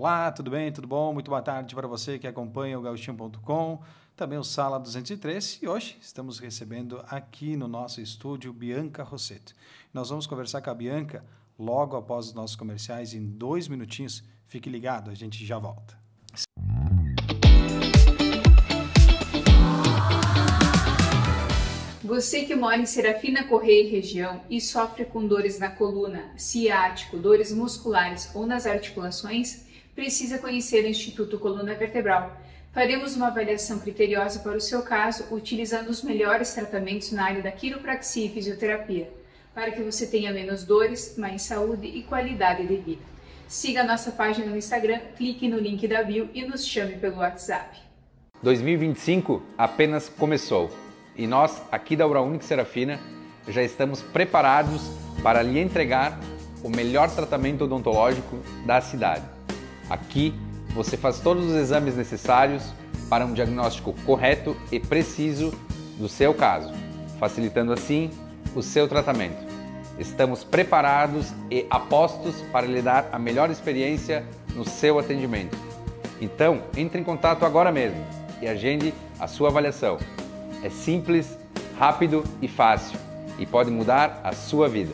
Olá, tudo bem? Tudo bom? Muito boa tarde para você que acompanha o Gauchinho.com, também o Sala 203, e hoje estamos recebendo aqui no nosso estúdio Bianca Rossetto. Nós vamos conversar com a Bianca logo após os nossos comerciais em 2 minutinhos. Fique ligado, a gente já volta. Você que mora em Serafina Correia e região e sofre com dores na coluna, ciático, dores musculares ou nas articulações, precisa conhecer o Instituto Coluna Vertebral. Faremos uma avaliação criteriosa para o seu caso, utilizando os melhores tratamentos na área da quiropraxia e fisioterapia, para que você tenha menos dores, mais saúde e qualidade de vida. Siga a nossa página no Instagram, clique no link da bio e nos chame pelo WhatsApp. 2025 apenas começou e nós, aqui da Uraunic Serafina, já estamos preparados para lhe entregar o melhor tratamento odontológico da cidade. Aqui você faz todos os exames necessários para um diagnóstico correto e preciso do seu caso, facilitando assim o seu tratamento. Estamos preparados e apostos para lhe dar a melhor experiência no seu atendimento. Então, entre em contato agora mesmo e agende a sua avaliação. É simples, rápido e fácil e pode mudar a sua vida.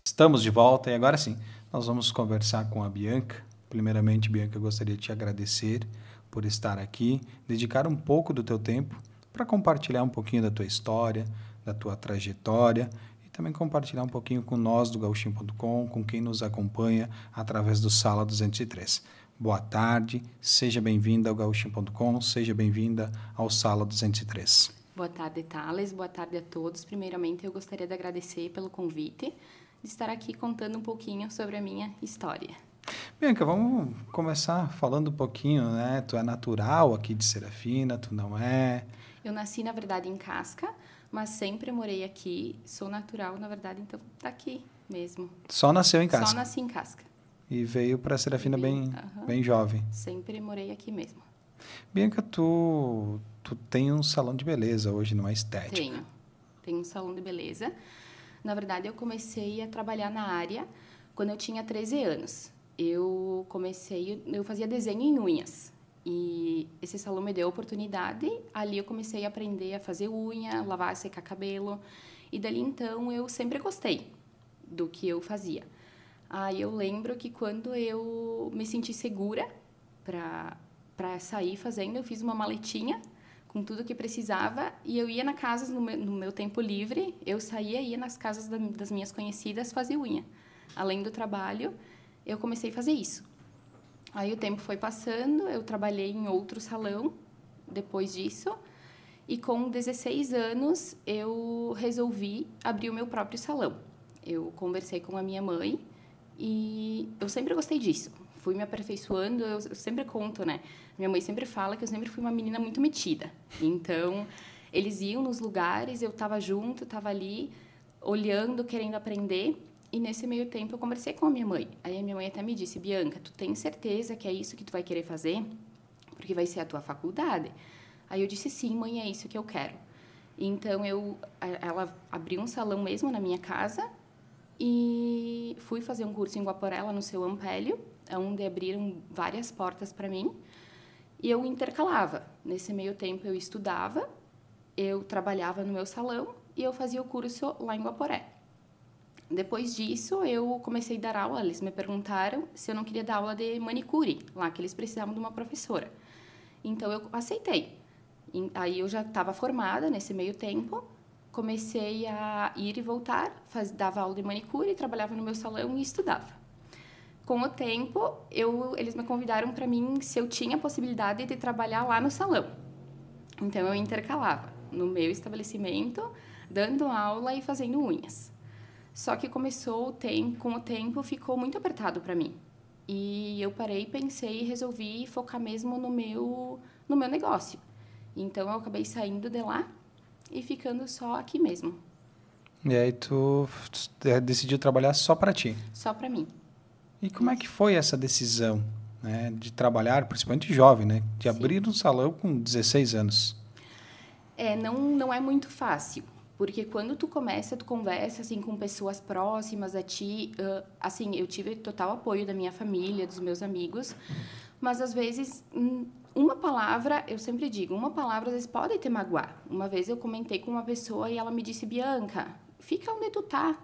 Estamos de volta e agora sim, nós vamos conversar com a Bianca. Primeiramente, Bianca, eu gostaria de te agradecer por estar aqui, dedicar um pouco do teu tempo para compartilhar um pouquinho da tua história, da tua trajetória e também compartilhar um pouquinho com nós do Gauchinho.com, com quem nos acompanha através do Sala 203. Boa tarde, seja bem-vinda ao Gauchinho.com, seja bem-vinda ao Sala 203. Boa tarde, Thales. Boa tarde a todos. Primeiramente, eu gostaria de agradecer pelo convite de estar aqui contando um pouquinho sobre a minha história. Bianca, vamos começar falando um pouquinho, né? Tu é natural aqui de Serafina, tu não é? Eu nasci, na verdade, em Casca, mas sempre morei aqui. Sou natural, na verdade, então tá aqui mesmo. Só nasceu em Casca? Só nasci em Casca. E veio para Serafina bem jovem? Sempre morei aqui mesmo. Bianca, tu tem um salão de beleza hoje, não é estética? Tenho um salão de beleza. Na verdade, eu comecei a trabalhar na área quando eu tinha 13 anos. Eu fazia desenho em unhas. E esse salão me deu a oportunidade. Ali eu comecei a aprender a fazer unha, lavar, secar cabelo. E dali, então, eu sempre gostei do que eu fazia. Aí eu lembro que quando eu me senti segura para sair fazendo, eu fiz uma maletinha com tudo que precisava, e eu ia na casa no meu tempo livre, eu saía e ia nas casas das minhas conhecidas fazer unha. Além do trabalho, eu comecei a fazer isso. Aí o tempo foi passando, eu trabalhei em outro salão depois disso, e com 16 anos eu resolvi abrir o meu próprio salão. Eu conversei com a minha mãe e eu sempre gostei disso. Fui me aperfeiçoando, eu sempre conto, né? Minha mãe sempre fala que eu sempre fui uma menina muito metida. Então, eles iam nos lugares, eu estava junto, estava ali, olhando, querendo aprender. E nesse meio tempo eu conversei com a minha mãe. Aí a minha mãe até me disse: Bianca, tu tem certeza que é isso que tu vai querer fazer? Porque vai ser a tua faculdade. Aí eu disse: sim, mãe, é isso que eu quero. Então, ela abriu um salão mesmo na minha casa e fui fazer um curso em Guaporé, no Seu Ampélio, onde abriram várias portas para mim. E eu intercalava. Nesse meio tempo eu estudava, eu trabalhava no meu salão e eu fazia o curso lá em Guaporé. Depois disso, eu comecei a dar aula. Eles me perguntaram se eu não queria dar aula de manicure, lá que eles precisavam de uma professora. Então, eu aceitei. Aí, eu já estava formada nesse meio tempo. Comecei a ir e voltar, dava aula de manicure, trabalhava no meu salão e estudava. Com o tempo, eles me convidaram para mim se eu tinha a possibilidade de trabalhar lá no salão. Então, eu intercalava no meu estabelecimento, dando aula e fazendo unhas. Só que com o tempo, ficou muito apertado para mim. E eu parei, pensei e resolvi focar mesmo no meu negócio. Então, eu acabei saindo de lá e ficando só aqui mesmo. E aí tu decidiu trabalhar só para ti? Só para mim. E como é que foi essa decisão, né, de trabalhar, principalmente jovem, né, de abrir um salão com 16 anos? Não é muito fácil, porque quando tu conversa assim com pessoas próximas a ti, assim, eu tive total apoio da minha família, dos meus amigos, mas às vezes uma palavra, eu sempre digo, uma palavra às vezes pode te magoar. Uma vez eu comentei com uma pessoa e ela me disse: Bianca, fica onde tu tá.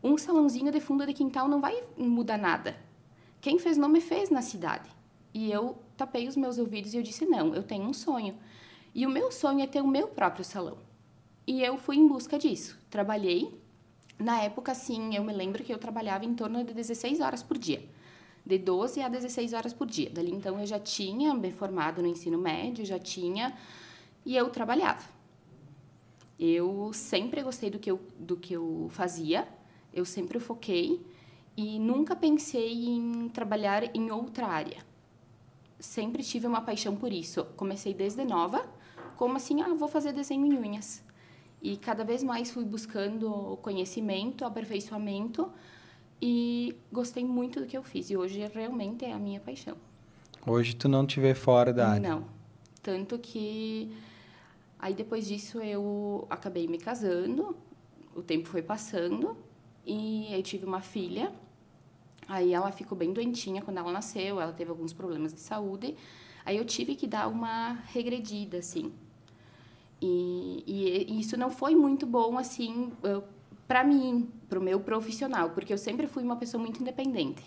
Um salãozinho de fundo de quintal não vai mudar nada. Quem fez não me fez na cidade. E eu tapei os meus ouvidos e eu disse: não, eu tenho um sonho. E o meu sonho é ter o meu próprio salão. E eu fui em busca disso. Trabalhei. Na época, sim, eu me lembro que eu trabalhava em torno de 16 horas por dia. De 12 a 16 horas por dia. Dali, então, eu já tinha me formado no ensino médio, e eu trabalhava. Eu sempre gostei do que eu fazia. Eu sempre foquei e nunca pensei em trabalhar em outra área. Sempre tive uma paixão por isso. Comecei desde nova, como assim, vou fazer desenho em unhas. E cada vez mais fui buscando conhecimento, aperfeiçoamento e gostei muito do que eu fiz. E hoje realmente é a minha paixão. Hoje tu não te vê fora da área? Não. Tanto que aí depois disso eu acabei me casando, o tempo foi passando. E eu tive uma filha, aí ela ficou bem doentinha quando ela nasceu, ela teve alguns problemas de saúde, aí eu tive que dar uma regredida, assim. E isso não foi muito bom, assim, para mim, para o meu profissional, porque eu sempre fui uma pessoa muito independente.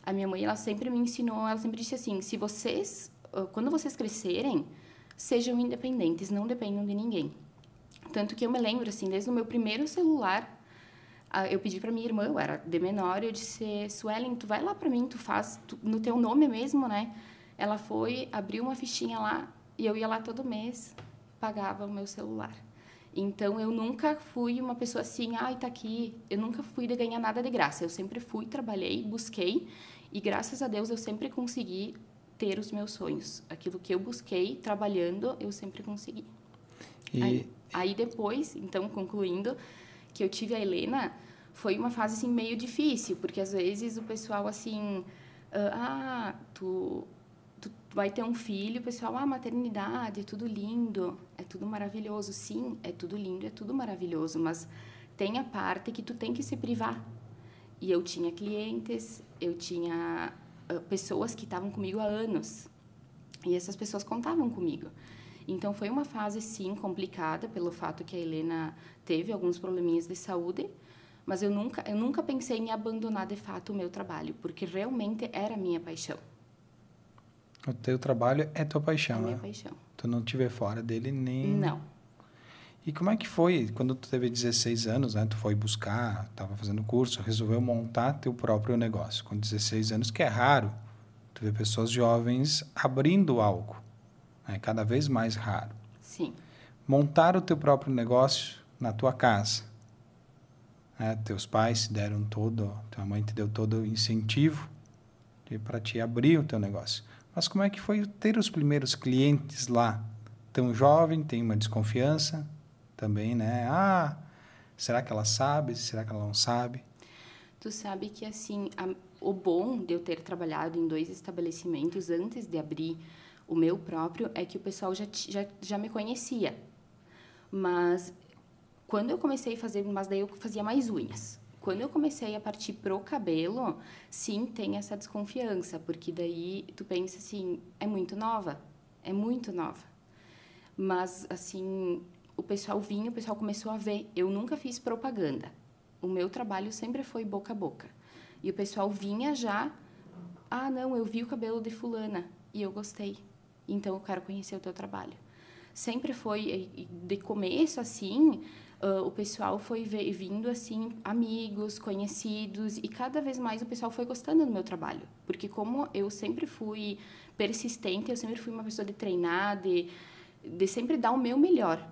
A minha mãe, ela sempre me ensinou, ela sempre disse assim: quando vocês crescerem, sejam independentes, não dependam de ninguém. Tanto que eu me lembro, assim, desde o meu primeiro celular, eu pedi para minha irmã, eu era de menor, eu disse: Suelen, tu vai lá para mim, tu faz no teu nome mesmo, né? Ela foi, abriu uma fichinha lá e eu ia lá todo mês, pagava o meu celular. Então, eu nunca fui uma pessoa assim, tá aqui. Eu nunca fui de ganhar nada de graça. Eu sempre fui, trabalhei, busquei e, graças a Deus, eu sempre consegui ter os meus sonhos. Aquilo que eu busquei, trabalhando, eu sempre consegui. Aí depois, então, concluindo, que eu tive a Helena, foi uma fase, assim, meio difícil, porque, às vezes, o pessoal, assim, tu vai ter um filho, o pessoal, maternidade, é tudo lindo, é tudo maravilhoso. Sim, é tudo lindo, é tudo maravilhoso, mas tem a parte que tu tem que se privar. E eu tinha clientes, eu tinha pessoas que estavam comigo há anos, e essas pessoas contavam comigo. Então, foi uma fase, sim, complicada, pelo fato que a Helena teve alguns probleminhas de saúde, mas eu nunca pensei em abandonar, de fato, o meu trabalho, porque realmente era a minha paixão. O teu trabalho é tua É a paixão, minha né? paixão. Tu não te vê fora dele nem... Não. E como é que foi quando tu teve 16 anos, né? Tu foi buscar, estava fazendo curso, resolveu montar teu próprio negócio. Com 16 anos, que é raro, tu vê pessoas jovens abrindo algo. É cada vez mais raro. Sim. Montar o teu próprio negócio na tua casa. Né? Teus pais te deram todo, tua mãe te deu todo o incentivo para te abrir o teu negócio. Mas como é que foi ter os primeiros clientes lá? Tão jovem, tem uma desconfiança também, né? Ah, será que ela sabe? Será que ela não sabe? Tu sabe que, assim, o bom de eu ter trabalhado em 2 estabelecimentos antes de abrir o meu próprio é que o pessoal já me conhecia. Mas quando eu comecei a fazer, mas daí eu fazia mais unhas. Quando eu comecei a partir pro cabelo, sim, tem essa desconfiança, porque daí tu pensa assim, é muito nova. Mas, assim, o pessoal vinha, o pessoal começou a ver. Eu nunca fiz propaganda. O meu trabalho sempre foi boca a boca. E o pessoal vinha já, ah, não, eu vi o cabelo de fulana e eu gostei. Então, eu quero conhecer o teu trabalho. Sempre foi, de começo, assim, o pessoal foi vindo, assim, amigos, conhecidos, e cada vez mais o pessoal foi gostando do meu trabalho. Porque como eu sempre fui persistente, eu sempre fui uma pessoa de treinar, de sempre dar o meu melhor.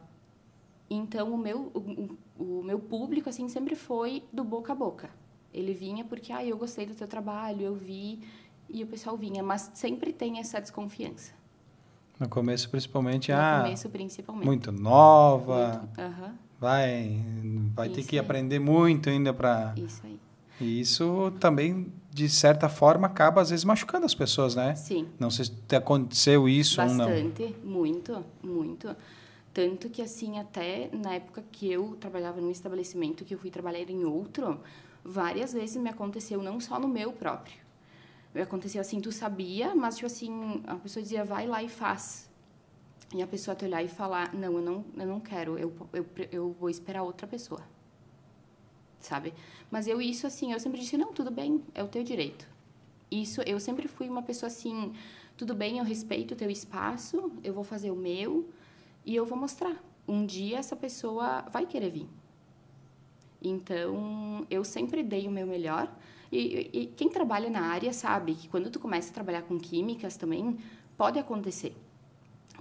Então, o meu público, assim, sempre foi do boca a boca. Ele vinha porque, eu gostei do teu trabalho, eu vi, e o pessoal vinha. Mas sempre tem essa desconfiança. No começo, principalmente, No começo, principalmente. muito nova, Muito, aham. vai ter Isso que aí. aprender muito ainda para... Isso aí. E isso também, de certa forma, acaba, às vezes, machucando as pessoas, né? Sim. Não sei se te aconteceu isso ou não. Bastante, muito, muito. Tanto que, assim, até na época que eu trabalhava num estabelecimento, que eu fui trabalhar em outro, várias vezes me aconteceu, não só no meu próprio. Me aconteceu assim, tu sabia, mas, tipo assim, a pessoa dizia, vai lá e faz. E a pessoa te olhar e falar, não, eu não quero, eu vou esperar outra pessoa. Sabe? Mas isso, assim, eu sempre disse, não, tudo bem, é o teu direito. Isso, eu sempre fui uma pessoa assim, tudo bem, eu respeito o teu espaço, eu vou fazer o meu e eu vou mostrar. Um dia essa pessoa vai querer vir. Então, eu sempre dei o meu melhor. E quem trabalha na área sabe que quando tu começa a trabalhar com químicas também, pode acontecer.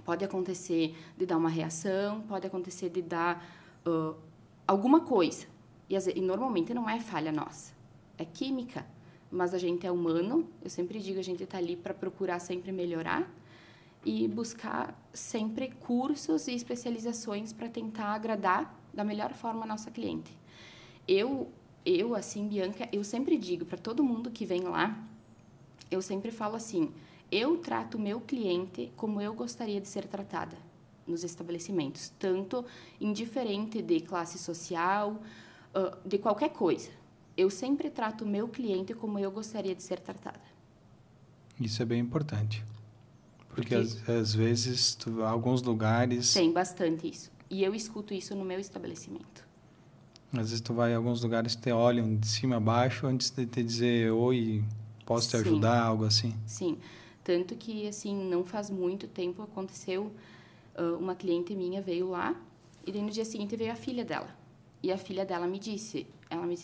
Pode acontecer de dar uma reação, pode acontecer de dar alguma coisa. E normalmente não é falha nossa, é química. Mas a gente é humano, eu sempre digo, a gente está ali para procurar sempre melhorar e buscar sempre cursos e especializações para tentar agradar da melhor forma a nossa cliente. Eu, assim, Bianca, eu sempre digo para todo mundo que vem lá, eu sempre falo assim, eu trato o meu cliente como eu gostaria de ser tratada nos estabelecimentos, tanto indiferente de classe social, de qualquer coisa. Eu sempre trato o meu cliente como eu gostaria de ser tratada. Isso é bem importante. Porque às vezes, alguns lugares... Tem bastante isso. E eu escuto isso no meu estabelecimento. Às vezes tu vai a alguns lugares que te olham de cima a baixo antes de te dizer oi, posso te ajudar, algo assim. Sim. Tanto que, assim, não faz muito tempo aconteceu, uma cliente minha veio lá e daí no dia seguinte veio a filha dela. E a filha dela me disse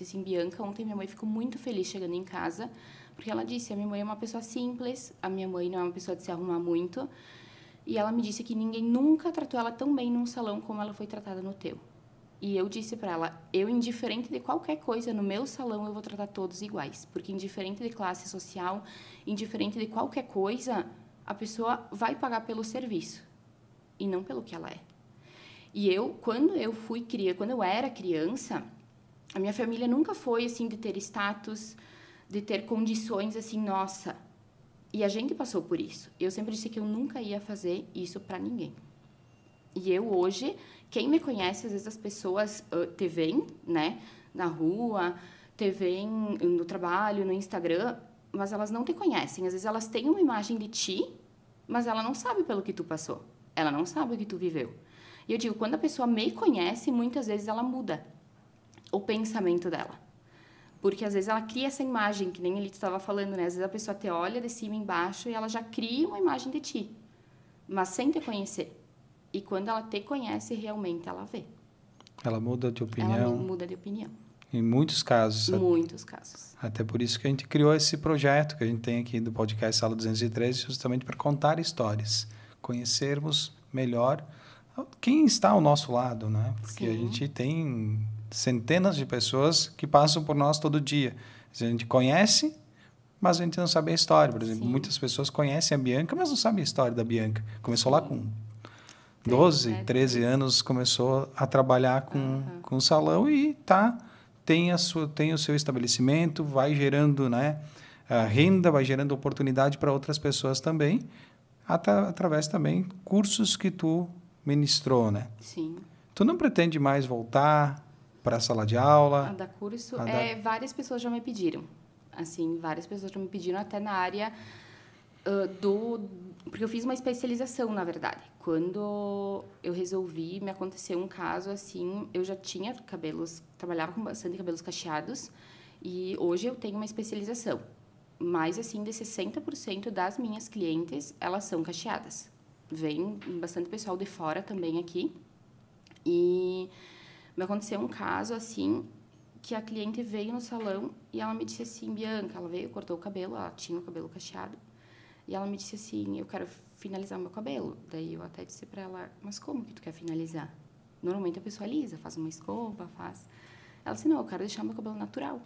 assim, Bianca, ontem minha mãe ficou muito feliz chegando em casa, porque ela disse, a minha mãe é uma pessoa simples, a minha mãe não é uma pessoa de se arrumar muito, e ela me disse que ninguém nunca tratou ela tão bem num salão como ela foi tratada no teu. E eu disse para ela, eu, indiferente de qualquer coisa, no meu salão eu vou tratar todos iguais. Porque indiferente de classe social, indiferente de qualquer coisa, a pessoa vai pagar pelo serviço. E não pelo que ela é. E quando eu era criança, a minha família nunca foi, assim, de ter status, de ter condições, assim, nossa. E a gente passou por isso. Eu sempre disse que eu nunca ia fazer isso para ninguém. E eu, hoje, quem me conhece, às vezes as pessoas te veem, né, na rua, te veem no trabalho, no Instagram, mas elas não te conhecem. Às vezes elas têm uma imagem de ti, mas ela não sabe pelo que tu passou. Ela não sabe o que tu viveu. E eu digo, quando a pessoa me conhece, muitas vezes ela muda o pensamento dela. Porque, às vezes, ela cria essa imagem, que nem ele estava falando, né? Às vezes, a pessoa te olha de cima e embaixo e ela já cria uma imagem de ti, mas sem te conhecer. E quando ela te conhece, realmente ela vê. Ela muda de opinião. Ela muda de opinião. Em muitos casos. Muitos casos. Até por isso que a gente criou esse projeto que a gente tem aqui do podcast Sala 213, justamente para contar histórias, conhecermos melhor quem está ao nosso lado, né? Porque a gente tem centenas de pessoas que passam por nós todo dia. A gente conhece, mas a gente não sabe a história. Por exemplo, muitas pessoas conhecem a Bianca, mas não sabem a história da Bianca. Começou lá com 12, 13 anos, começou a trabalhar com o salão e tem o seu estabelecimento, vai gerando, né, a renda, vai gerando oportunidade para outras pessoas também, através também cursos que tu ministrou, né? Sim. Tu não pretende mais voltar para a sala de aula? A dar curso, várias pessoas já me pediram. Assim, várias pessoas já me pediram até na área porque eu fiz uma especialização, na verdade. Quando eu resolvi, me aconteceu um caso assim, eu já tinha trabalhava com bastante cabelos cacheados e hoje eu tenho uma especialização. Mais assim, de 60% das minhas clientes, elas são cacheadas. Vem bastante pessoal de fora também aqui. E me aconteceu um caso assim, que a cliente veio no salão e ela me disse assim, Bianca, ela veio, cortou o cabelo, ela tinha o cabelo cacheado. E ela me disse assim, eu quero finalizar o meu cabelo. Daí eu até disse para ela, mas como que tu quer finalizar? Normalmente a pessoa alisa, faz uma escova, faz... Ela disse, não, eu quero deixar meu cabelo natural.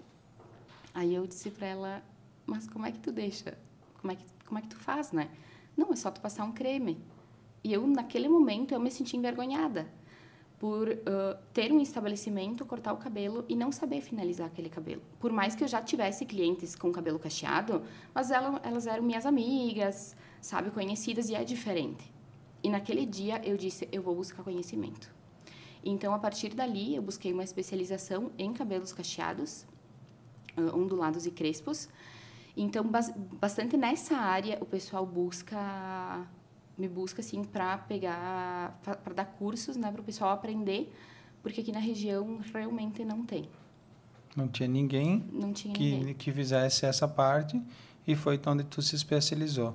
Aí eu disse para ela, mas como é que tu deixa? Como é que tu faz, né? Não, é só tu passar um creme. E eu, naquele momento, eu me senti envergonhada por ter um estabelecimento, cortar o cabelo e não saber finalizar aquele cabelo. Por mais que eu já tivesse clientes com cabelo cacheado, mas elas eram minhas amigas, sabe, conhecidas, e é diferente. E naquele dia eu disse, eu vou buscar conhecimento. Então, a partir dali, eu busquei uma especialização em cabelos cacheados, ondulados e crespos. Então, bastante nessa área, o pessoal me busca assim para dar cursos, né, para o pessoal aprender, porque aqui na região realmente não tem. Não tinha ninguém, que fizesse essa parte e foi onde tu se especializou.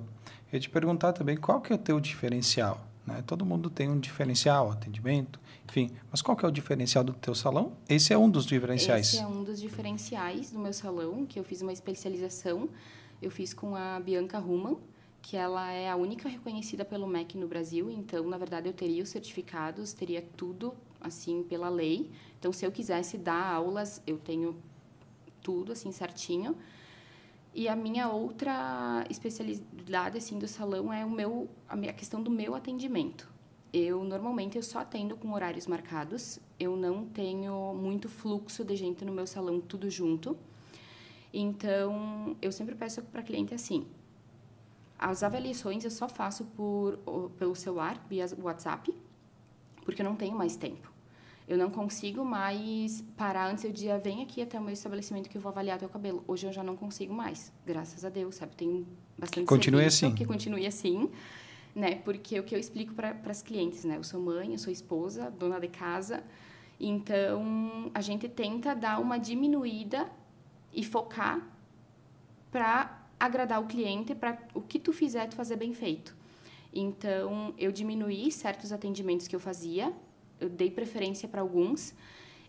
Eu ia te perguntar também qual que é o teu diferencial, né? Todo mundo tem um diferencial, atendimento, enfim, mas qual que é o diferencial do teu salão? Esse é um dos diferenciais. Esse é um dos diferenciais do meu salão, que eu fiz uma especialização, eu fiz com a Bianca Humann, que ela é a única reconhecida pelo MEC no Brasil. Então, na verdade, eu teria os certificados, teria tudo, assim, pela lei. Então, se eu quisesse dar aulas, eu tenho tudo, assim, certinho. E a minha outra especialidade, assim, do salão é a questão do meu atendimento. Normalmente, eu só atendo com horários marcados. Eu não tenho muito fluxo de gente no meu salão, tudo junto. Então, eu sempre peço para a cliente assim... As avaliações eu só faço pelo celular, via WhatsApp, porque eu não tenho mais tempo. Eu não consigo mais parar antes do dia, vem aqui até o meu estabelecimento que eu vou avaliar teu cabelo. Hoje eu já não consigo mais, graças a Deus, sabe? Tenho bastante continue serviço, assim. que continue assim, né? Porque o que eu explico para as clientes, né? Eu sou mãe, eu sou esposa, dona de casa, então a gente tenta dar uma diminuída e focar para agradar o cliente, para o que tu fizer, tu fazer bem feito. Então, eu diminuí certos atendimentos que eu fazia, eu dei preferência para alguns,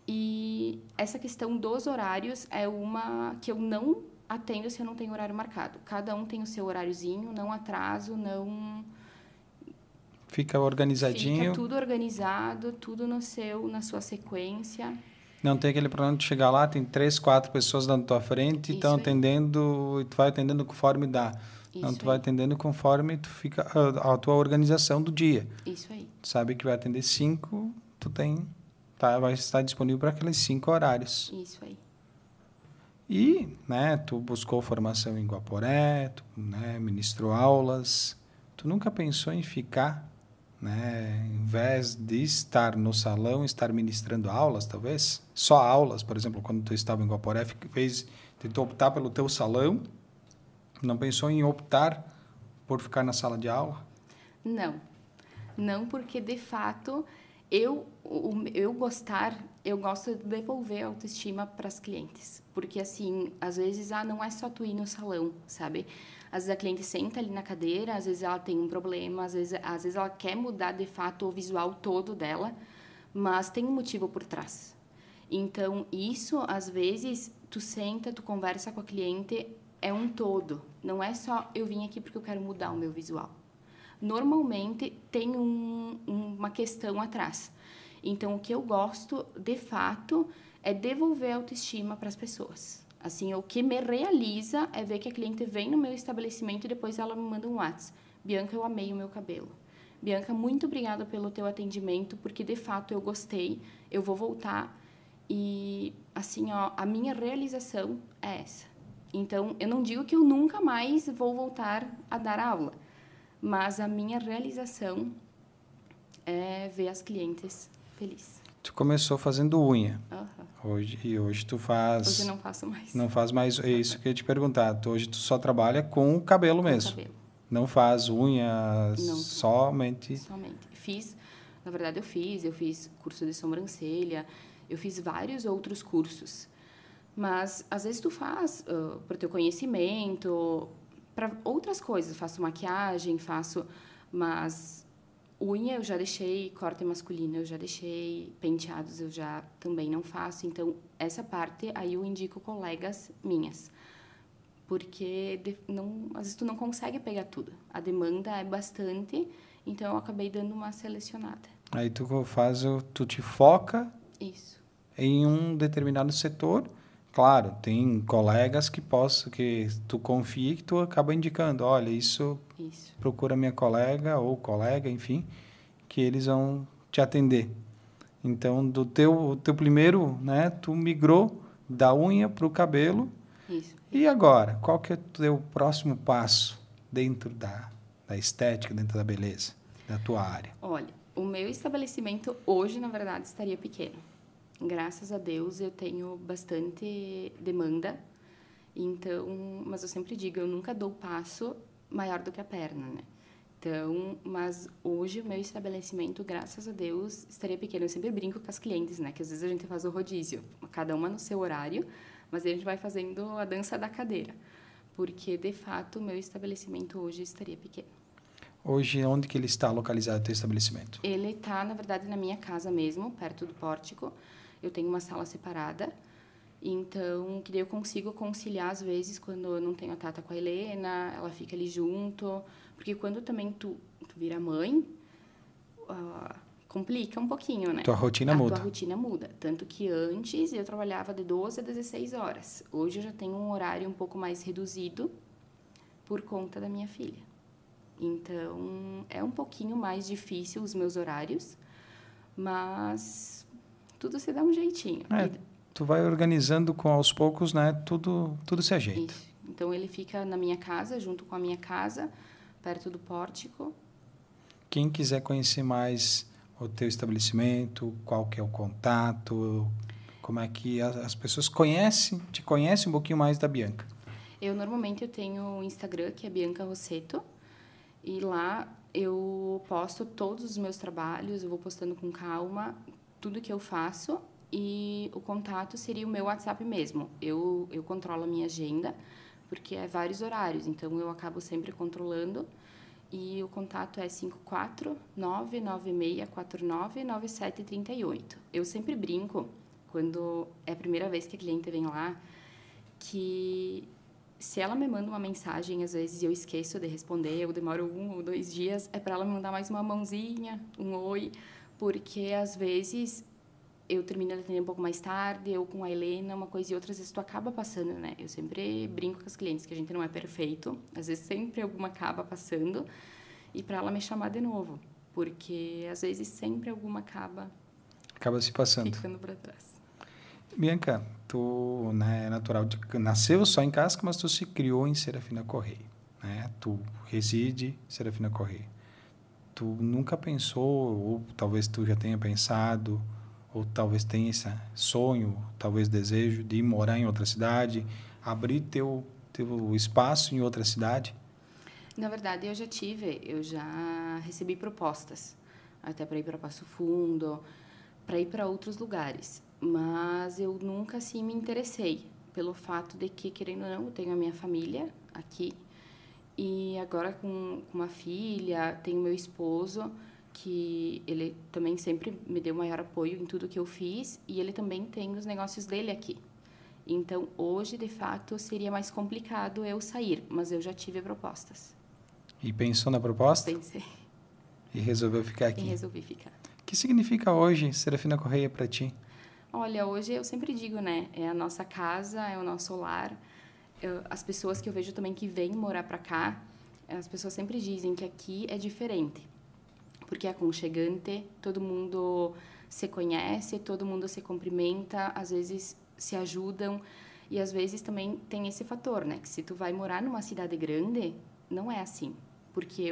e essa questão dos horários é uma que eu não atendo se eu não tenho horário marcado. Cada um tem o seu horáriozinho, não atraso, não... Fica organizadinho. Fica tudo organizado, tudo na sua sequência. Não tem aquele problema de chegar lá, tem 3, 4 pessoas na tua frente e estão atendendo, e tu vai atendendo conforme dá. Não, tu vai atendendo conforme tu fica a tua organização do dia. Isso aí. Tu sabe que vai atender 5, vai estar disponível para aqueles 5 horários. Isso aí. E, né, tu buscou formação em Guaporé, tu, né, ministrou aulas. Tu nunca pensou em ficar, né, em vez de estar no salão, estar ministrando aulas, talvez? Só aulas, por exemplo, quando tu estava em Guaporé, tentou optar pelo teu salão, não pensou em optar por ficar na sala de aula? Não. Não, porque, de fato, eu gosto de devolver a autoestima para as clientes. Porque, assim, às vezes, não é só tu ir no salão, sabe? Às vezes a cliente senta ali na cadeira, às vezes ela tem um problema, às vezes ela quer mudar, de fato, o visual todo dela, mas tem um motivo por trás. Então, isso, às vezes, tu senta, tu conversa com a cliente, é um todo. Não é só eu vim aqui porque eu quero mudar o meu visual. Normalmente, tem uma questão atrás. Então, o que eu gosto, de fato, é devolver a autoestima para as pessoas. Assim, o que me realiza é ver que a cliente vem no meu estabelecimento e depois ela me manda um WhatsApp. Bianca, eu amei o meu cabelo. Bianca, muito obrigada pelo teu atendimento, porque, de fato, eu gostei, eu vou voltar. E, assim, ó, a minha realização é essa. Então, eu não digo que eu nunca mais vou voltar a dar aula, mas a minha realização é ver as clientes felizes. Tu começou fazendo unha. Uhum. Hoje tu faz... Hoje não faço mais. Não faz mais... É isso que eu ia te perguntar. Hoje tu só trabalha com o cabelo mesmo. Cabelo. Não faz unhas Não. somente? Somente. Na verdade, eu fiz curso de sobrancelha, eu fiz vários outros cursos. Mas, às vezes, tu faz para o teu conhecimento, para outras coisas. Faço maquiagem, mas unha eu já deixei, corte masculino eu já deixei, penteados eu já também não faço. Então, essa parte aí eu indico colegas minhas. Porque às vezes tu não consegue pegar tudo. A demanda é bastante, então eu acabei dando uma selecionada. Aí tu te foca Isso. em um determinado setor. Claro, tem colegas que tu confia, que tu acaba indicando, olha, isso. Procura minha colega ou colega, enfim, que eles vão te atender. Então, do teu primeiro, né, tu migrou da unha para o cabelo. Isso. E agora, qual que é o teu próximo passo dentro da estética, dentro da beleza, da tua área? Olha, o meu estabelecimento hoje, na verdade, estaria pequeno. Graças a Deus, eu tenho bastante demanda. Então, mas eu sempre digo, eu nunca dou passo maior do que a perna, né? Então, mas hoje o meu estabelecimento, graças a Deus, estaria pequeno. Eu sempre brinco com as clientes, né? Que às vezes a gente faz o rodízio, cada uma no seu horário, mas a gente vai fazendo a dança da cadeira. Porque, de fato, o meu estabelecimento hoje estaria pequeno. Hoje, onde que ele está localizado, o teu estabelecimento? Ele está, na verdade, na minha casa mesmo, perto do pórtico. Eu tenho uma sala separada. Então, que daí eu consigo conciliar, às vezes, quando eu não tenho a Tata com a Helena, ela fica ali junto. Porque quando também tu vira mãe, complica um pouquinho, né? Tua rotina muda. Tua rotina muda. Tanto que antes eu trabalhava de 12 a 16 horas. Hoje eu já tenho um horário um pouco mais reduzido por conta da minha filha. Então, é um pouquinho mais difícil os meus horários, mas tudo se dá um jeitinho. Tu vai organizando aos poucos, né? Tudo se ajeita. Isso. Então, ele fica na minha casa, junto com a minha casa, perto do pórtico. Quem quiser conhecer mais o teu estabelecimento, qual que é o contato, como é que as pessoas te conhecem um pouquinho mais da Bianca? Normalmente, eu tenho o Instagram, que é Bianca Rossetto, e lá eu posto todos os meus trabalhos, eu vou postando com calma tudo que eu faço. E o contato seria o meu WhatsApp mesmo. Eu controlo a minha agenda, porque é vários horários, então eu acabo sempre controlando. E o contato é 54996499738. Eu sempre brinco, quando é a primeira vez que a cliente vem lá, que se ela me manda uma mensagem, às vezes eu esqueço de responder, eu demoro 1 ou 2 dias, é para ela me mandar mais uma mãozinha, um oi, porque às vezes eu termino de atender um pouco mais tarde, eu com a Helena, uma coisa e outra, às vezes tu acaba passando, né? Eu sempre brinco com as clientes que a gente não é perfeito, às vezes sempre alguma acaba passando, e para ela me chamar de novo, porque às vezes sempre alguma acaba se passando. Ficando para trás. Bianca, tu, né, é natural, nasceu só em Casca, mas tu se criou em Serafina Correia, né? Tu reside em Serafina Correia. Tu nunca pensou, ou talvez tu já tenha pensado, ou talvez tenha esse sonho, talvez desejo de ir morar em outra cidade, abrir teu espaço em outra cidade? Na verdade, eu já recebi propostas, até para ir para Passo Fundo, para ir para outros lugares. Mas eu nunca, assim, me interessei, pelo fato de que, querendo ou não, eu tenho a minha família aqui, e agora com uma filha, tenho meu esposo, que ele também sempre me deu maior apoio em tudo que eu fiz, e ele também tem os negócios dele aqui. Então, hoje, de fato, seria mais complicado eu sair, mas eu já tive propostas. E pensou na proposta? Pensei. E resolveu ficar aqui? E resolvi ficar. O que significa hoje Serafina Correia para ti? Olha, hoje eu sempre digo, né? É a nossa casa, é o nosso lar. As pessoas que eu vejo também que vêm morar para cá, as pessoas sempre dizem que aqui é diferente. Porque é aconchegante, todo mundo se conhece, todo mundo se cumprimenta, às vezes se ajudam. E às vezes também tem esse fator, né? Que se tu vai morar numa cidade grande, não é assim. Porque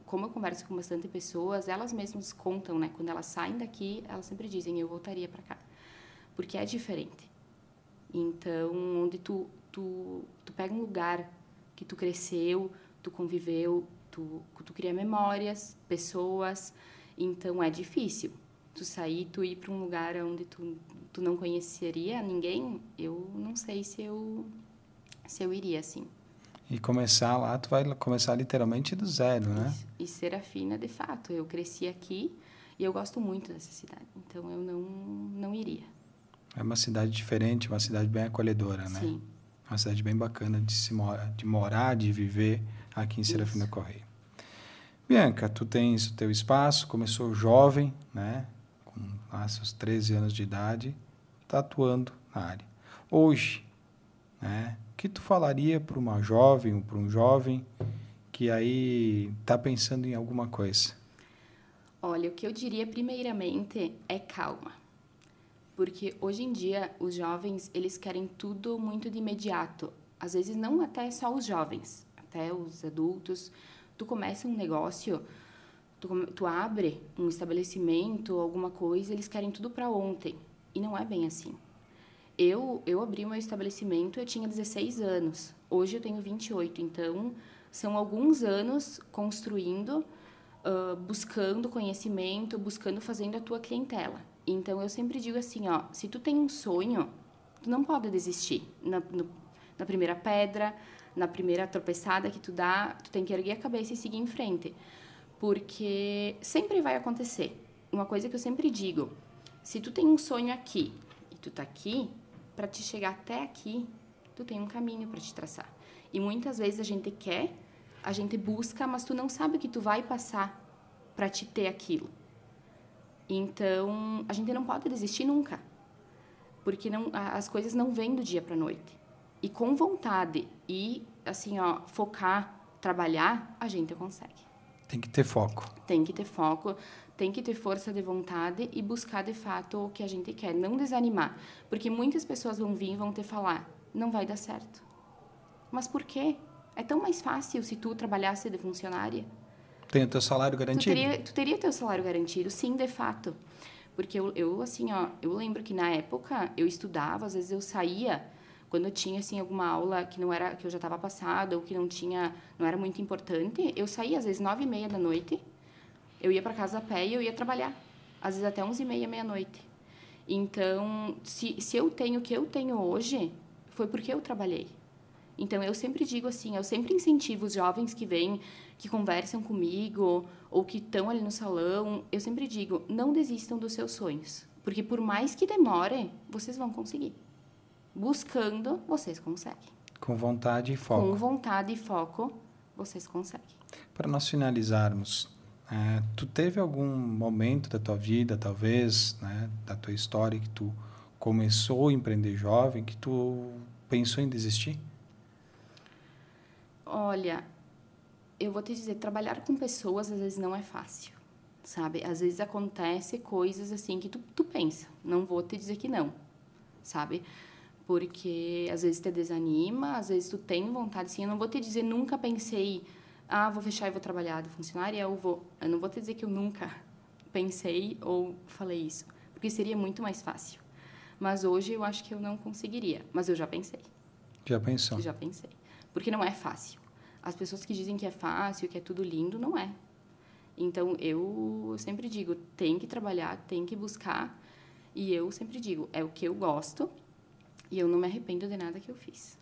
como eu converso com bastante pessoas, elas mesmas contam, né? Quando elas saem daqui, elas sempre dizem, eu voltaria para cá. Porque é diferente. Então, onde tu pega um lugar que tu cresceu, tu conviveu, tu cria memórias, pessoas, então é difícil. Tu sair, tu ir para um lugar onde tu não conheceria ninguém, eu não sei se eu iria, assim. E começar lá, tu vai começar literalmente do zero, né? E Serafina, de fato, eu cresci aqui e eu gosto muito dessa cidade, então eu não iria. É uma cidade diferente, uma cidade bem acolhedora, né? Sim. Uma cidade bem bacana de morar, de viver aqui em Serafina Correia. Bianca, tu tens o teu espaço, começou jovem, né? Com seus 13 anos de idade, tá atuando na área. Hoje, né? O que tu falaria para uma jovem ou para um jovem que aí tá pensando em alguma coisa? Olha, o que eu diria primeiramente é calma. Porque hoje em dia os jovens, eles querem tudo muito de imediato. Às vezes não até só os jovens, até os adultos. Tu começa um negócio, tu abre um estabelecimento, alguma coisa, eles querem tudo para ontem. E não é bem assim. Eu abri o meu estabelecimento, eu tinha 16 anos. Hoje eu tenho 28, então são alguns anos construindo, buscando conhecimento, fazendo a tua clientela. Então, eu sempre digo assim, ó, se tu tem um sonho, tu não pode desistir. Na primeira pedra, na primeira tropeçada que tu dá, tu tem que erguer a cabeça e seguir em frente. Porque sempre vai acontecer. Uma coisa que eu sempre digo, se tu tem um sonho aqui e tu tá aqui, para te chegar até aqui, tu tem um caminho para te traçar. E muitas vezes a gente busca, mas tu não sabe o que tu vai passar para te ter aquilo. Então, a gente não pode desistir nunca, porque as coisas não vêm do dia para a noite. E com vontade e, assim, ó, focar, trabalhar, a gente consegue. Tem que ter foco. Tem que ter foco, tem que ter força de vontade e buscar, de fato, o que a gente quer. Não desanimar, porque muitas pessoas vão vir e vão te falar, não vai dar certo. Mas por quê? É tão mais fácil se tu trabalhasse de funcionária. Tem o teu salário garantido? Tu teria teu salário garantido, sim, de fato. Porque eu assim, ó, eu lembro que na época eu estudava, às vezes eu saía, quando eu tinha, assim, alguma aula que não era, que eu já estava passada ou que não era muito importante, eu saía às vezes 9h30 da noite, eu ia para casa a pé e eu ia trabalhar. Às vezes até 11h30, meia-noite. Então, se eu tenho o que eu tenho hoje, foi porque eu trabalhei. Então, eu sempre digo assim, eu sempre incentivo os jovens que vêm, que conversam comigo, ou que estão ali no salão, eu sempre digo, não desistam dos seus sonhos. Porque por mais que demore, vocês vão conseguir. Buscando, vocês conseguem. Com vontade e foco. Com vontade e foco, vocês conseguem. Para nós finalizarmos, tu teve algum momento da tua vida, talvez, né, da tua história, que tu começou a empreender jovem, que tu pensou em desistir? Olha, eu vou te dizer, trabalhar com pessoas às vezes não é fácil, sabe? Às vezes acontece coisas assim que tu pensa, não vou te dizer que não, sabe? Porque às vezes te desanima, às vezes tu tem vontade, sim. Eu não vou te dizer, nunca pensei, vou fechar e vou trabalhar de funcionária, eu não vou te dizer que eu nunca pensei ou falei isso, porque seria muito mais fácil. Mas hoje eu acho que eu não conseguiria, mas eu já pensei. Já pensou? Já pensei. Porque não é fácil. As pessoas que dizem que é fácil, que é tudo lindo, não é. Então, eu sempre digo, tem que trabalhar, tem que buscar. E eu sempre digo, é o que eu gosto e eu não me arrependo de nada que eu fiz.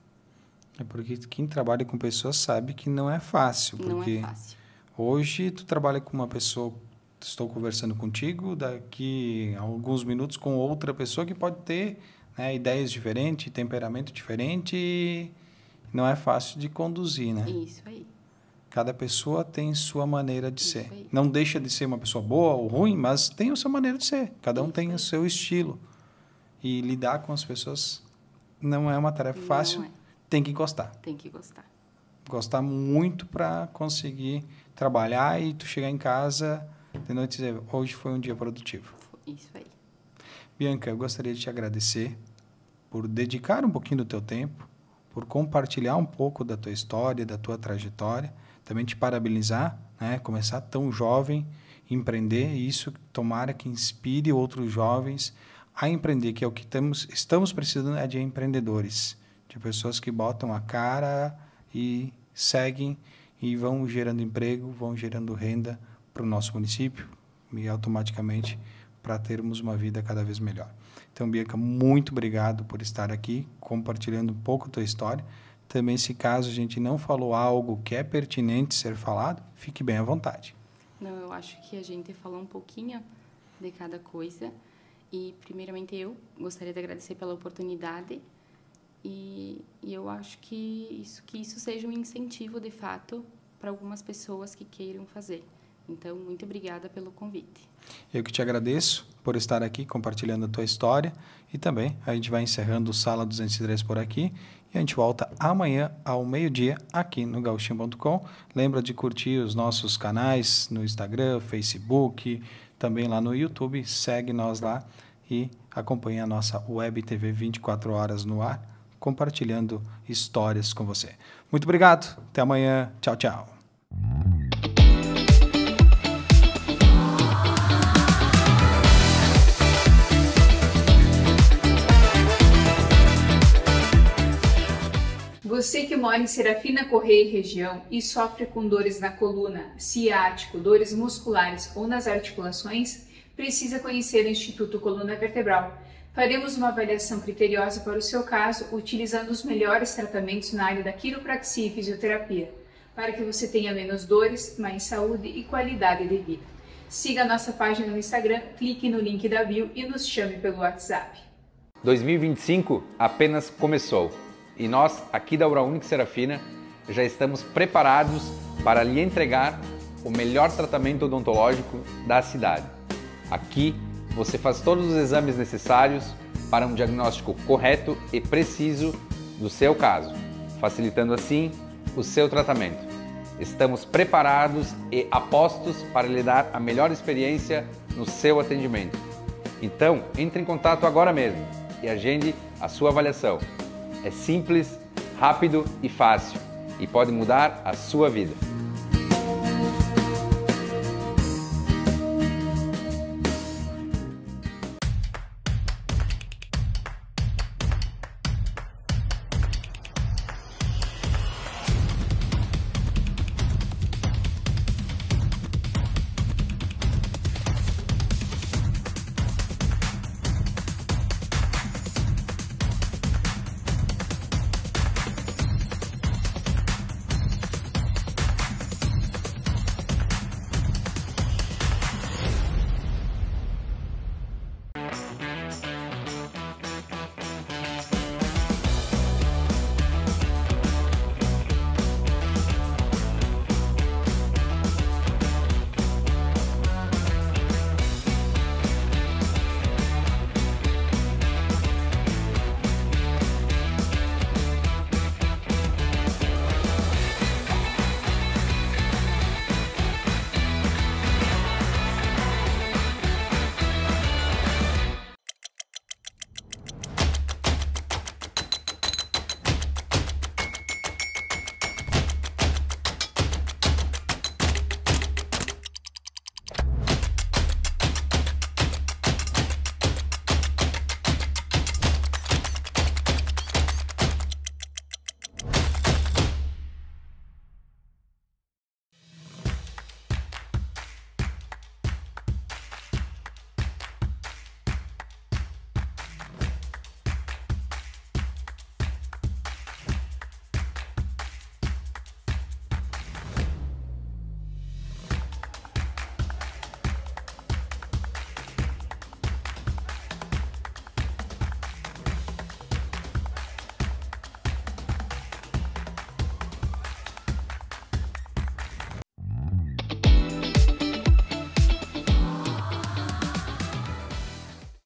É porque quem trabalha com pessoas sabe que não é fácil. Não Porque é fácil. hoje tu trabalha com uma pessoa, estou conversando contigo, daqui a alguns minutos com outra pessoa que pode ter, né, ideias diferentes, temperamento diferente, e não é fácil de conduzir, né? Isso aí. Cada pessoa tem sua maneira de ser. aí. Não deixa de ser uma pessoa boa ou ruim, mas tem a sua maneira de ser. Cada um tem o seu estilo. E lidar com as pessoas não é uma tarefa fácil. Não é. Tem que gostar. Tem que gostar. Gostar muito para conseguir trabalhar e tu chegar em casa de noite e dizer, hoje foi um dia produtivo. Isso aí. Bianca, eu gostaria de te agradecer por dedicar um pouquinho do teu tempo, por compartilhar um pouco da tua história, da tua trajetória. Também te parabenizar, né? Começar tão jovem, empreender, e isso tomara que inspire outros jovens a empreender, que é o que estamos precisando, é de empreendedores, de pessoas que botam a cara e seguem e vão gerando emprego, vão gerando renda para o nosso município e automaticamente para termos uma vida cada vez melhor. Então, Bianca, muito obrigado por estar aqui, compartilhando um pouco da tua história. Também, se caso a gente não falou algo que é pertinente ser falado, fique bem à vontade. Não, eu acho que a gente falou um pouquinho de cada coisa. E, primeiramente, eu gostaria de agradecer pela oportunidade. E eu acho que isso seja um incentivo, de fato, para algumas pessoas que queiram fazer. Então, muito obrigada pelo convite. Eu que te agradeço por estar aqui compartilhando a tua história. E também a gente vai encerrando o Sala 203 por aqui. E a gente volta amanhã ao meio-dia aqui no Gauchinho.com. Lembra de curtir os nossos canais no Instagram, Facebook, também lá no YouTube. Segue nós lá e acompanha a nossa Web TV 24 horas no ar, compartilhando histórias com você. Muito obrigado. Até amanhã. Tchau, tchau. Você que mora em Serafina Correia e região e sofre com dores na coluna, ciático, dores musculares ou nas articulações, precisa conhecer o Instituto Coluna Vertebral. Faremos uma avaliação criteriosa para o seu caso, utilizando os melhores tratamentos na área da quiropraxia e fisioterapia, para que você tenha menos dores, mais saúde e qualidade de vida. Siga a nossa página no Instagram, clique no link da bio e nos chame pelo WhatsApp. 2025 apenas começou. E nós, aqui da Oral Unique Serafina, já estamos preparados para lhe entregar o melhor tratamento odontológico da cidade. Aqui, você faz todos os exames necessários para um diagnóstico correto e preciso do seu caso, facilitando assim o seu tratamento. Estamos preparados e apostos para lhe dar a melhor experiência no seu atendimento. Então, entre em contato agora mesmo e agende a sua avaliação. É simples, rápido e fácil e pode mudar a sua vida.